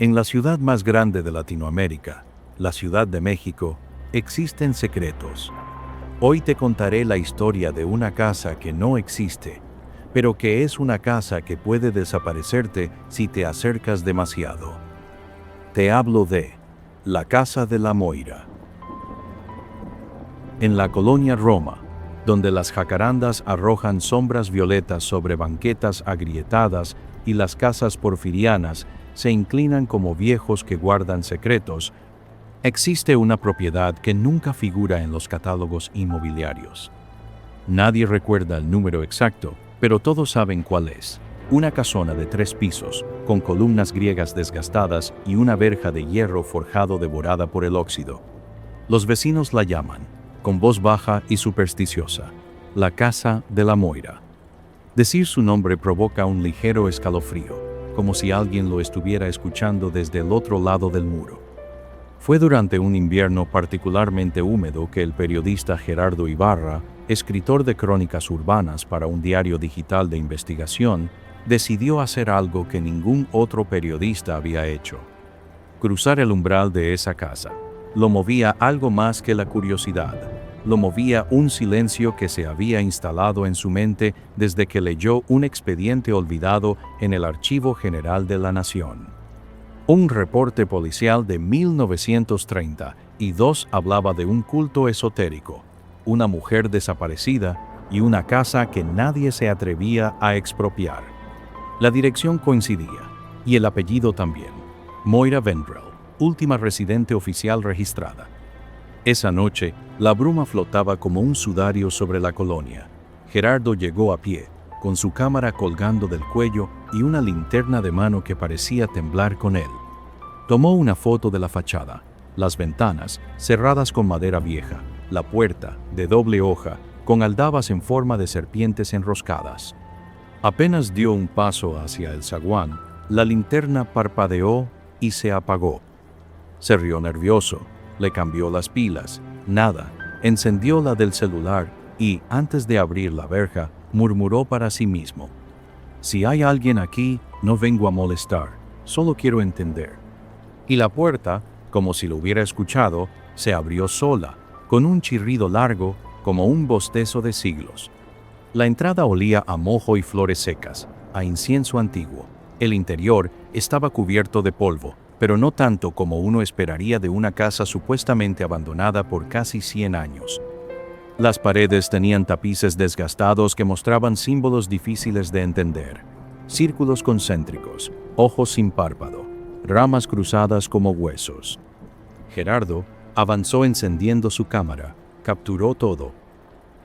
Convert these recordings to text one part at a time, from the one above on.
En la ciudad más grande de Latinoamérica, la Ciudad de México, existen secretos. Hoy te contaré la historia de una casa que no existe, pero que es una casa que puede desaparecerte si te acercas demasiado. Te hablo de la Casa de la Moira. En la colonia Roma, donde las jacarandas arrojan sombras violetas sobre banquetas agrietadas y las casas porfirianas se inclinan como viejos que guardan secretos, existe una propiedad que nunca figura en los catálogos inmobiliarios. Nadie recuerda el número exacto, pero todos saben cuál es. Una casona de 3 pisos, con columnas griegas desgastadas y una verja de hierro forjado devorada por el óxido. Los vecinos la llaman, con voz baja y supersticiosa, la Casa de la Moira. Decir su nombre provoca un ligero escalofrío, como si alguien lo estuviera escuchando desde el otro lado del muro. Fue durante un invierno particularmente húmedo que el periodista Gerardo Ibarra, escritor de crónicas urbanas para un diario digital de investigación, decidió hacer algo que ningún otro periodista había hecho: cruzar el umbral de esa casa. Lo movía algo más que la curiosidad. Lo movía un silencio que se había instalado en su mente desde que leyó un expediente olvidado en el Archivo General de la Nación. Un reporte policial de 1932 hablaba de un culto esotérico, una mujer desaparecida y una casa que nadie se atrevía a expropiar. La dirección coincidía, y el apellido también: Moira Vendrell, última residente oficial registrada. Esa noche, la bruma flotaba como un sudario sobre la colonia. Gerardo llegó a pie, con su cámara colgando del cuello y una linterna de mano que parecía temblar con él. Tomó una foto de la fachada, las ventanas, cerradas con madera vieja, la puerta, de doble hoja, con aldabas en forma de serpientes enroscadas. Apenas dio un paso hacia el zaguán, la linterna parpadeó y se apagó. Se rió nervioso, le cambió las pilas, nada, encendió la del celular y, antes de abrir la verja, murmuró para sí mismo: si hay alguien aquí, no vengo a molestar, solo quiero entender. Y la puerta, como si lo hubiera escuchado, se abrió sola, con un chirrido largo, como un bostezo de siglos. La entrada olía a mojo y flores secas, a incienso antiguo. El interior estaba cubierto de polvo, pero no tanto como uno esperaría de una casa supuestamente abandonada por casi 100 años. Las paredes tenían tapices desgastados que mostraban símbolos difíciles de entender: círculos concéntricos, ojos sin párpado, ramas cruzadas como huesos. Gerardo avanzó encendiendo su cámara, capturó todo.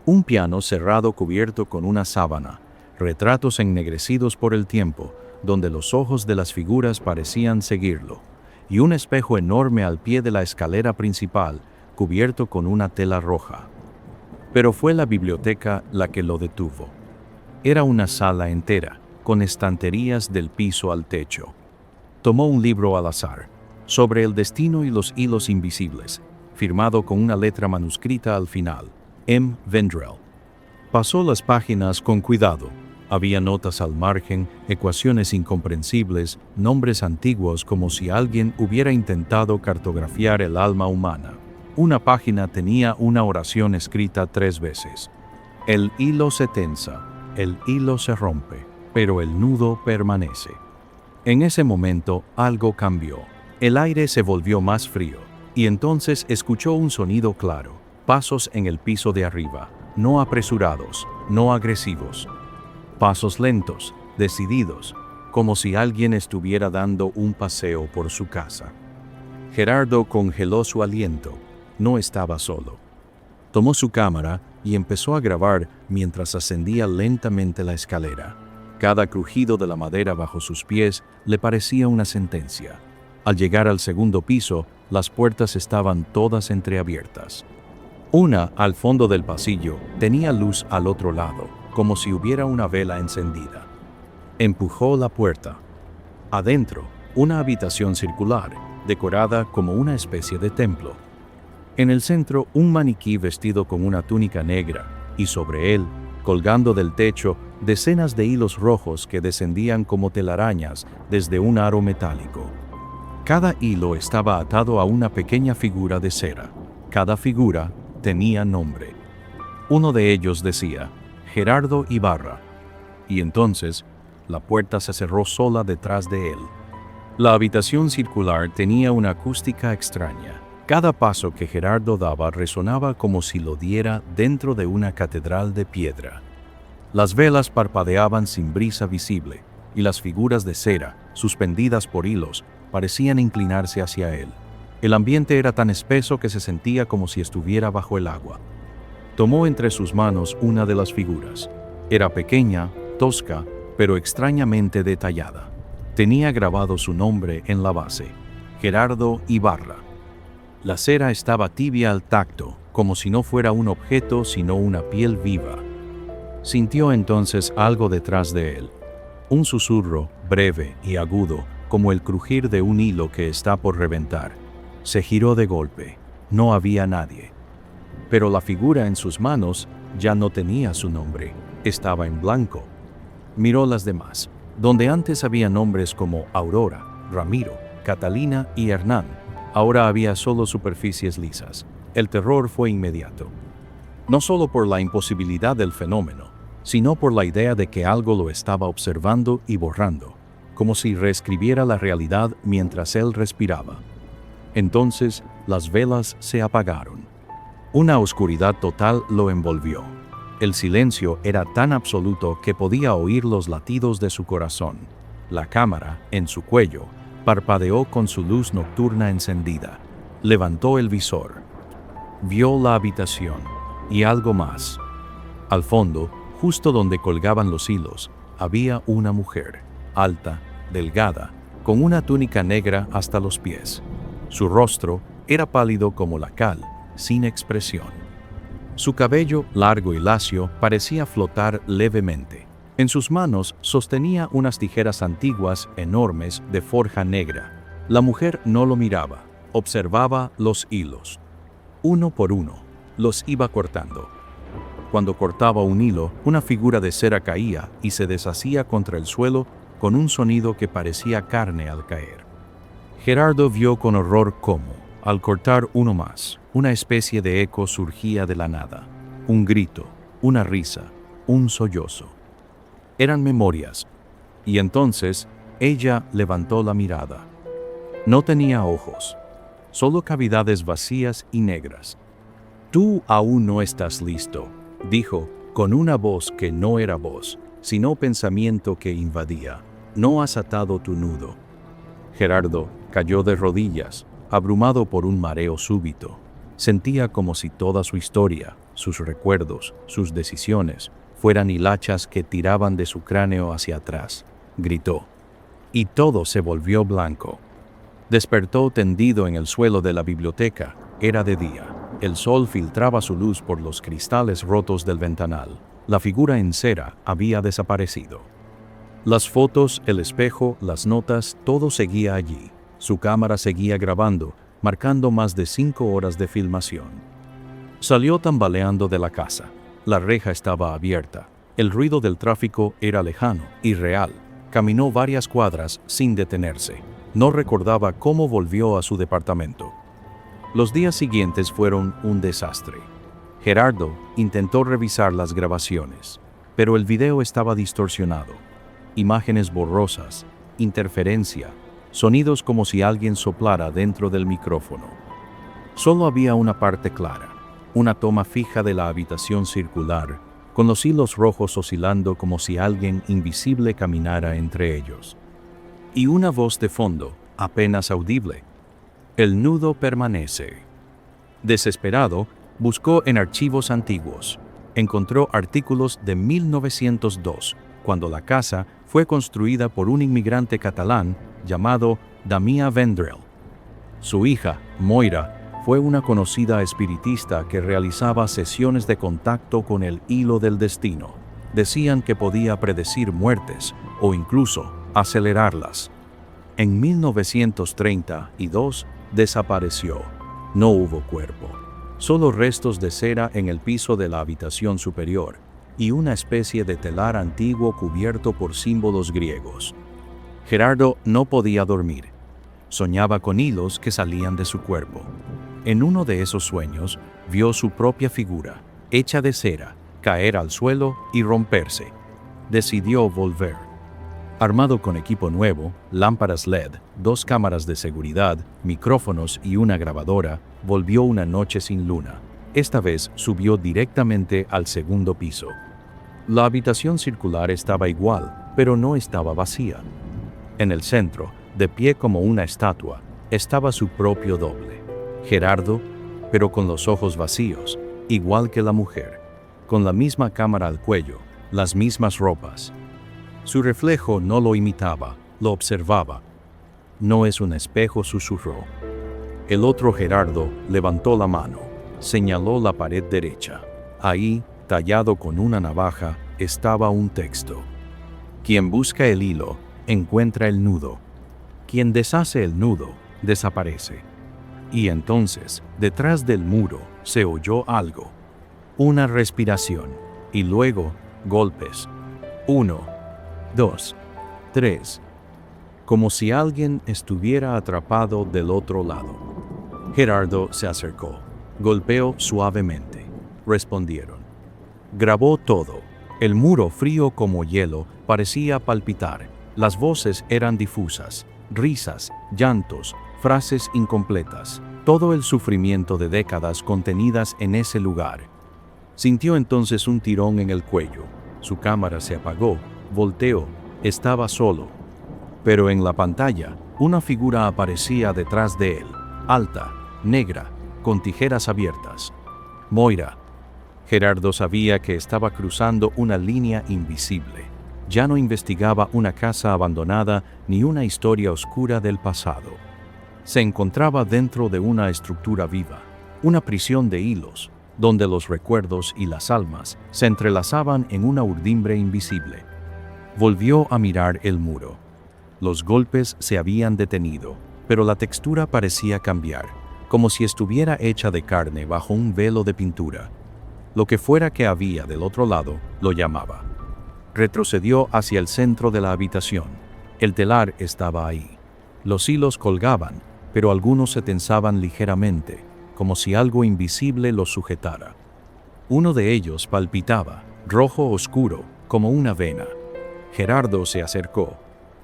Un piano cerrado cubierto con una sábana, retratos ennegrecidos por el tiempo, donde los ojos de las figuras parecían seguirlo, y un espejo enorme al pie de la escalera principal, cubierto con una tela roja. Pero fue la biblioteca la que lo detuvo. Era una sala entera, con estanterías del piso al techo. Tomó un libro al azar, Sobre el destino y los hilos invisibles, firmado con una letra manuscrita al final: M. Vendrell. Pasó las páginas con cuidado. Había notas al margen, ecuaciones incomprensibles, nombres antiguos como si alguien hubiera intentado cartografiar el alma humana. Una página tenía una oración escrita 3 veces. El hilo se tensa, el hilo se rompe, pero el nudo permanece. En ese momento algo cambió. El aire se volvió más frío, y entonces escuchó un sonido claro: pasos en el piso de arriba, no apresurados, no agresivos. Pasos lentos, decididos, como si alguien estuviera dando un paseo por su casa. Gerardo congeló su aliento. No estaba solo. Tomó su cámara y empezó a grabar mientras ascendía lentamente la escalera. Cada crujido de la madera bajo sus pies le parecía una sentencia. Al llegar al segundo piso, las puertas estaban todas entreabiertas. Una, al fondo del pasillo, tenía luz al otro lado, como si hubiera una vela encendida. Empujó la puerta. Adentro, una habitación circular, decorada como una especie de templo. En el centro, un maniquí vestido con una túnica negra, y sobre él, colgando del techo, decenas de hilos rojos que descendían como telarañas desde un aro metálico. Cada hilo estaba atado a una pequeña figura de cera. Cada figura tenía nombre. Uno de ellos decía, Gerardo Ibarra. Y entonces, la puerta se cerró sola detrás de él. La habitación circular tenía una acústica extraña. Cada paso que Gerardo daba resonaba como si lo diera dentro de una catedral de piedra. Las velas parpadeaban sin brisa visible, y las figuras de cera, suspendidas por hilos, parecían inclinarse hacia él. El ambiente era tan espeso que se sentía como si estuviera bajo el agua. Tomó entre sus manos una de las figuras. Era pequeña, tosca, pero extrañamente detallada. Tenía grabado su nombre en la base, Gerardo Ibarra. La cera estaba tibia al tacto, como si no fuera un objeto sino una piel viva. Sintió entonces algo detrás de él, un susurro breve y agudo, como el crujir de un hilo que está por reventar. Se giró de golpe. No había nadie. Pero la figura en sus manos ya no tenía su nombre. Estaba en blanco. Miró las demás. Donde antes había nombres como Aurora, Ramiro, Catalina y Hernán, ahora había solo superficies lisas. El terror fue inmediato. No solo por la imposibilidad del fenómeno, sino por la idea de que algo lo estaba observando y borrando, como si reescribiera la realidad mientras él respiraba. Entonces, las velas se apagaron. Una oscuridad total lo envolvió. El silencio era tan absoluto que podía oír los latidos de su corazón. La cámara, en su cuello, parpadeó con su luz nocturna encendida. Levantó el visor. Vio la habitación y algo más. Al fondo, justo donde colgaban los hilos, había una mujer, alta, delgada, con una túnica negra hasta los pies. Su rostro era pálido como la cal, sin expresión. Su cabello, largo y lacio, parecía flotar levemente. En sus manos sostenía unas tijeras antiguas, enormes, de forja negra. La mujer no lo miraba, observaba los hilos. Uno por uno, los iba cortando. Cuando cortaba un hilo, una figura de cera caía y se deshacía contra el suelo con un sonido que parecía carne al caer. Gerardo vio con horror cómo, al cortar uno más, una especie de eco surgía de la nada. Un grito, una risa, un sollozo. Eran memorias. Y entonces, ella levantó la mirada. No tenía ojos, solo cavidades vacías y negras. «Tú aún no estás listo», dijo, con una voz que no era voz, sino pensamiento que invadía. «No has atado tu nudo». Gerardo cayó de rodillas, abrumado por un mareo súbito. Sentía como si toda su historia, sus recuerdos, sus decisiones, fueran hilachas que tiraban de su cráneo hacia atrás. Gritó. Y todo se volvió blanco. Despertó tendido en el suelo de la biblioteca. Era de día. El sol filtraba su luz por los cristales rotos del ventanal. La figura en cera había desaparecido. Las fotos, el espejo, las notas, todo seguía allí. Su cámara seguía grabando, marcando más de 5 horas de filmación. Salió tambaleando de la casa. La reja estaba abierta. El ruido del tráfico era lejano y real. Caminó varias cuadras sin detenerse. No recordaba cómo volvió a su departamento. Los días siguientes fueron un desastre. Gerardo intentó revisar las grabaciones, pero el video estaba distorsionado. Imágenes borrosas, interferencia, sonidos como si alguien soplara dentro del micrófono. Solo había una parte clara, una toma fija de la habitación circular, con los hilos rojos oscilando como si alguien invisible caminara entre ellos. Y una voz de fondo, apenas audible. El nudo permanece. Desesperado, buscó en archivos antiguos. Encontró artículos de 1902, cuando la casa fue construida por un inmigrante catalán llamado Damià Vendrell. Su hija, Moira, fue una conocida espiritista que realizaba sesiones de contacto con el hilo del destino. Decían que podía predecir muertes o incluso acelerarlas. En 1932 desapareció. No hubo cuerpo, solo restos de cera en el piso de la habitación superior y una especie de telar antiguo cubierto por símbolos griegos. Gerardo no podía dormir. Soñaba con hilos que salían de su cuerpo. En uno de esos sueños, vio su propia figura, hecha de cera, caer al suelo y romperse. Decidió volver. Armado con equipo nuevo, lámparas LED, 2 cámaras de seguridad, micrófonos y una grabadora, volvió una noche sin luna. Esta vez subió directamente al 2º piso. La habitación circular estaba igual, pero no estaba vacía. En el centro, de pie como una estatua, estaba su propio doble, Gerardo, pero con los ojos vacíos, igual que la mujer, con la misma cámara al cuello, las mismas ropas. Su reflejo no lo imitaba, lo observaba. «No es un espejo», susurró. El otro Gerardo levantó la mano, señaló la pared derecha. Ahí, tallado con una navaja, estaba un texto. «Quien busca el hilo, encuentra el nudo. Quien deshace el nudo, desaparece». Y entonces, detrás del muro, se oyó algo. Una respiración, y luego, golpes. 1, 2, 3. Como si alguien estuviera atrapado del otro lado. Gerardo se acercó. Golpeó suavemente. Respondieron. Grabó todo. El muro, frío como hielo, parecía palpitar. Las voces eran difusas. Risas, llantos, frases incompletas. Todo el sufrimiento de décadas contenidas en ese lugar. Sintió entonces un tirón en el cuello. Su cámara se apagó. Volteó. Estaba solo. Pero en la pantalla, una figura aparecía detrás de él, alta, negra, con tijeras abiertas. Moira. Gerardo sabía que estaba cruzando una línea invisible. Ya no investigaba una casa abandonada ni una historia oscura del pasado. Se encontraba dentro de una estructura viva, una prisión de hilos, donde los recuerdos y las almas se entrelazaban en una urdimbre invisible. Volvió a mirar el muro. Los golpes se habían detenido, pero la textura parecía cambiar, como si estuviera hecha de carne bajo un velo de pintura. Lo que fuera que había del otro lado lo llamaba. Retrocedió hacia el centro de la habitación. El telar estaba ahí. Los hilos colgaban, pero algunos se tensaban ligeramente, como si algo invisible los sujetara. Uno de ellos palpitaba, rojo oscuro, como una vena. Gerardo se acercó.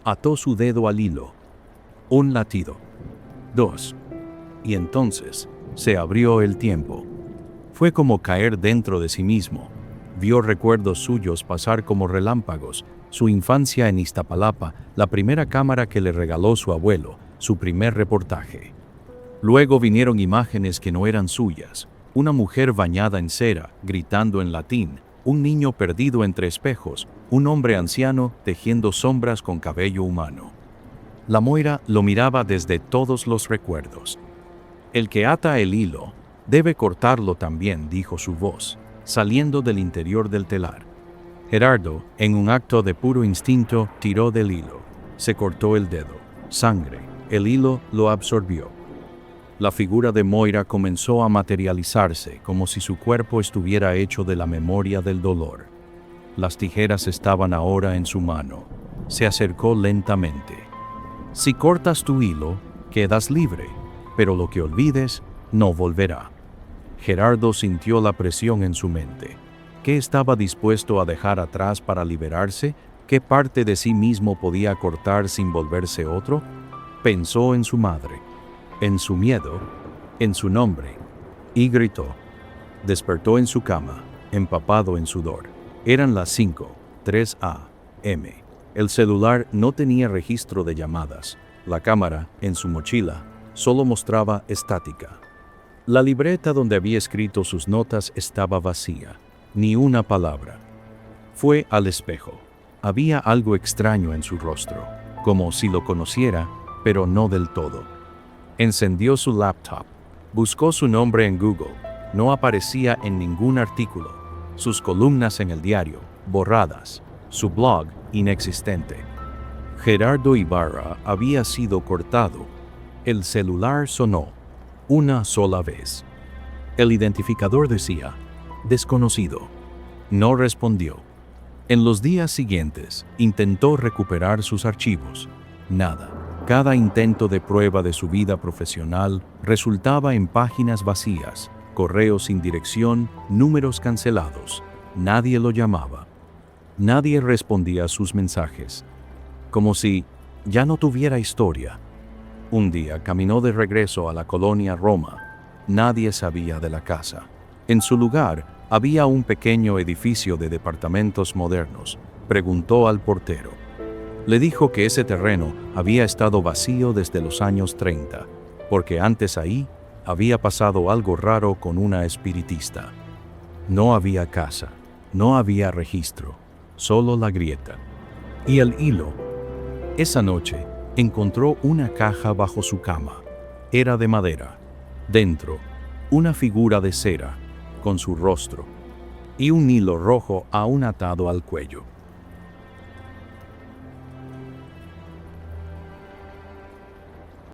Ató su dedo al hilo. Un latido. 2. Y entonces se abrió el tiempo. Fue como caer dentro de sí mismo. Vio recuerdos suyos pasar como relámpagos, su infancia en Iztapalapa, la primera cámara que le regaló su abuelo, su primer reportaje. Luego vinieron imágenes que no eran suyas, una mujer bañada en cera, gritando en latín, un niño perdido entre espejos, un hombre anciano tejiendo sombras con cabello humano. La Moira lo miraba desde todos los recuerdos. El que ata el hilo debe cortarlo también, dijo su voz, saliendo del interior del telar. Gerardo, en un acto de puro instinto, tiró del hilo. Se cortó el dedo. Sangre. El hilo lo absorbió. La figura de Moira comenzó a materializarse, como si su cuerpo estuviera hecho de la memoria del dolor. Las tijeras estaban ahora en su mano. Se acercó lentamente. Si cortas tu hilo, quedas libre, pero lo que olvides no volverá. Gerardo sintió la presión en su mente. ¿Qué estaba dispuesto a dejar atrás para liberarse? ¿Qué parte de sí mismo podía cortar sin volverse otro? Pensó en su madre, en su miedo, en su nombre, y gritó. Despertó en su cama, empapado en sudor. Eran las 5:03 a.m. El celular no tenía registro de llamadas. La cámara, en su mochila, solo mostraba estática. La libreta donde había escrito sus notas estaba vacía. Ni una palabra. Fue al espejo. Había algo extraño en su rostro, como si lo conociera, pero no del todo. Encendió su laptop. Buscó su nombre en Google. No aparecía en ningún artículo. Sus columnas en el diario, borradas. Su blog, inexistente. Gerardo Ibarra había sido cortado. El celular sonó. Una sola vez. El identificador decía, desconocido. No respondió. En los días siguientes, intentó recuperar sus archivos. Nada. Cada intento de prueba de su vida profesional resultaba en páginas vacías, correos sin dirección, números cancelados. Nadie lo llamaba. Nadie respondía a sus mensajes. Como si ya no tuviera historia. Un día caminó de regreso a la colonia Roma. Nadie sabía de la casa. En su lugar había un pequeño edificio de departamentos modernos. Preguntó al portero. Le dijo que ese terreno había estado vacío desde los años 30, porque antes ahí había pasado algo raro con una espiritista. No había casa, no había registro, solo la grieta. Y el hilo. Esa noche encontró una caja bajo su cama. Era de madera. Dentro, una figura de cera, con su rostro, y un hilo rojo aún atado al cuello.